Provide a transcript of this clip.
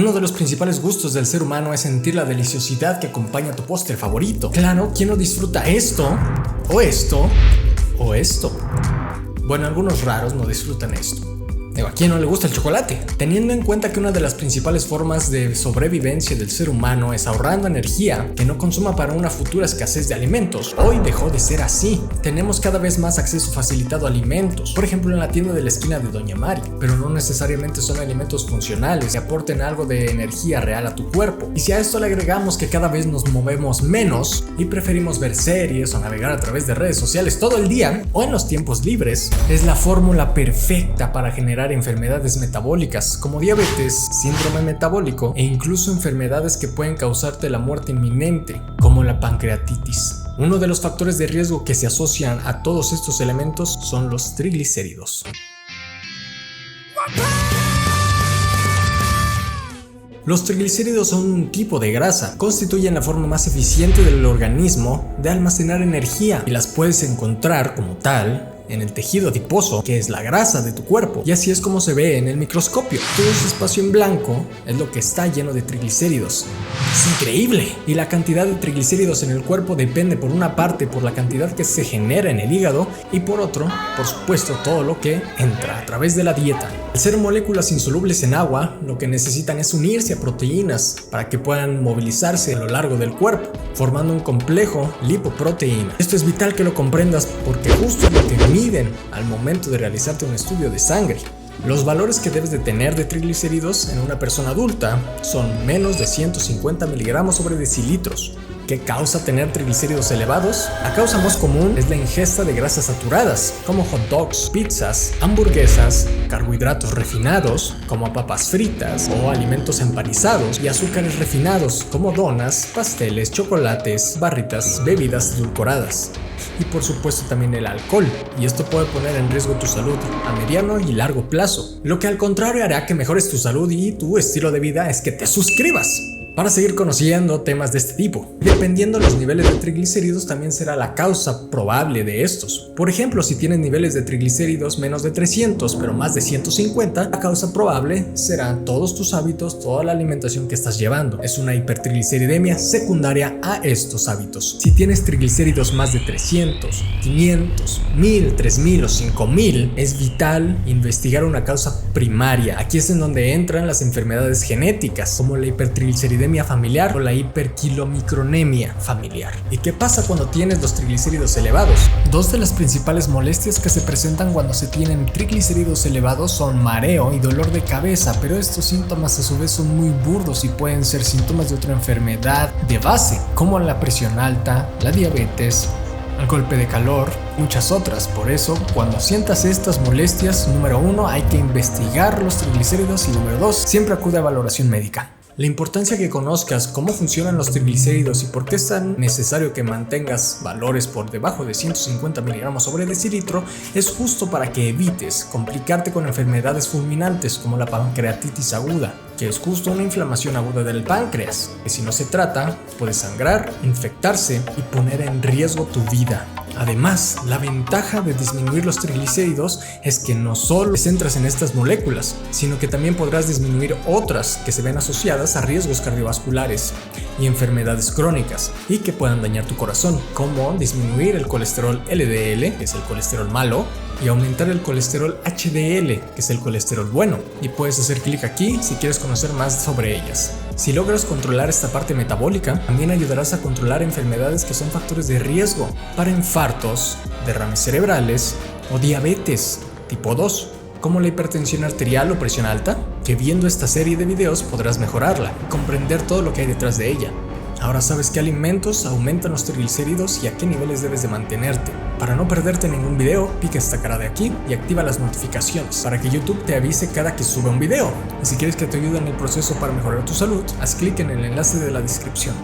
Uno de los principales gustos del ser humano es sentir la deliciosidad que acompaña tu postre favorito. Claro, ¿quién no disfruta esto? O esto. O esto. Bueno, algunos raros no disfrutan esto. ¿A quién no le gusta el chocolate? Teniendo en cuenta que una de las principales formas de sobrevivencia del ser humano es ahorrando energía que no consuma para una futura escasez de alimentos, hoy dejó de ser así. Tenemos cada vez más acceso facilitado a alimentos, por ejemplo en la tienda de la esquina de Doña Mari, pero no necesariamente son alimentos funcionales que aporten algo de energía real a tu cuerpo. Y si a esto le agregamos que cada vez nos movemos menos y preferimos ver series o navegar a través de redes sociales todo el día o en los tiempos libres, es la fórmula perfecta para generar enfermedades metabólicas como diabetes, síndrome metabólico e incluso enfermedades que pueden causarte la muerte inminente como la pancreatitis. Uno de los factores de riesgo que se asocian a todos estos elementos son los triglicéridos. Los triglicéridos son un tipo de grasa, constituyen la forma más eficiente del organismo de almacenar energía y las puedes encontrar como tal en el tejido adiposo, que es la grasa de tu cuerpo, y así es como se ve en el microscopio. Todo ese espacio en blanco es lo que está lleno de triglicéridos. ¡Es increíble! Y la cantidad de triglicéridos en el cuerpo depende por una parte por la cantidad que se genera en el hígado y por otro, por supuesto, todo lo que entra a través de la dieta. Al ser moléculas insolubles en agua, lo que necesitan es unirse a proteínas para que puedan movilizarse a lo largo del cuerpo, formando un complejo lipoproteína. Esto es vital que lo comprendas porque justo es lo que miden al momento de realizarte un estudio de sangre. Los valores que debes de tener de triglicéridos en una persona adulta son menos de 150 miligramos sobre decilitros. ¿Qué causa tener triglicéridos elevados? La causa más común es la ingesta de grasas saturadas, como hot dogs, pizzas, hamburguesas, carbohidratos refinados, como papas fritas o alimentos empanizados, y azúcares refinados, como donas, pasteles, chocolates, barritas, bebidas edulcoradas. Y por supuesto también el alcohol, y esto puede poner en riesgo tu salud a mediano y largo plazo. Lo que al contrario hará que mejores tu salud y tu estilo de vida es que te suscribas para seguir conociendo temas de este tipo. Dependiendo de los niveles de triglicéridos también será la causa probable de estos. Por ejemplo, si tienes niveles de triglicéridos menos de 300 pero más de 150, la causa probable serán todos tus hábitos, toda la alimentación que estás llevando. Es una hipertrigliceridemia secundaria a estos hábitos. Si tienes triglicéridos más de 300, 500, 1000, 3000 o 5000, es vital investigar una causa primaria. Aquí es en donde entran las enfermedades genéticas como la hipertrigliceridemia familiar o la hiperquilomicronemia familiar. ¿Y qué pasa cuando tienes los triglicéridos elevados? Dos de las principales molestias que se presentan cuando se tienen triglicéridos elevados son mareo y dolor de cabeza, pero estos síntomas a su vez son muy burdos y pueden ser síntomas de otra enfermedad de base, como la presión alta, la diabetes, el golpe de calor, muchas otras. Por eso, cuando sientas estas molestias, número 1, hay que investigar los triglicéridos y número 2, siempre acude a valoración médica. La importancia que conozcas cómo funcionan los triglicéridos y por qué es tan necesario que mantengas valores por debajo de 150 miligramos sobre decilitro es justo para que evites complicarte con enfermedades fulminantes como la pancreatitis aguda, que es justo una inflamación aguda del páncreas, que si no se trata puede sangrar, infectarse y poner en riesgo tu vida. Además, la ventaja de disminuir los triglicéridos es que no solo te centras en estas moléculas, sino que también podrás disminuir otras que se ven asociadas a riesgos cardiovasculares y enfermedades crónicas y que puedan dañar tu corazón, como disminuir el colesterol LDL, que es el colesterol malo, y aumentar el colesterol HDL, que es el colesterol bueno. Y puedes hacer clic aquí si quieres conocer más sobre ellas. Si logras controlar esta parte metabólica, también ayudarás a controlar enfermedades que son factores de riesgo para infartos, derrames cerebrales o diabetes tipo 2, como la hipertensión arterial o presión alta, que viendo esta serie de videos podrás mejorarla y comprender todo lo que hay detrás de ella. Ahora sabes qué alimentos aumentan los triglicéridos y a qué niveles debes de mantenerte. Para no perderte ningún video, pica esta cara de aquí y activa las notificaciones para que YouTube te avise cada que suba un video. Y si quieres que te ayude en el proceso para mejorar tu salud, haz clic en el enlace de la descripción.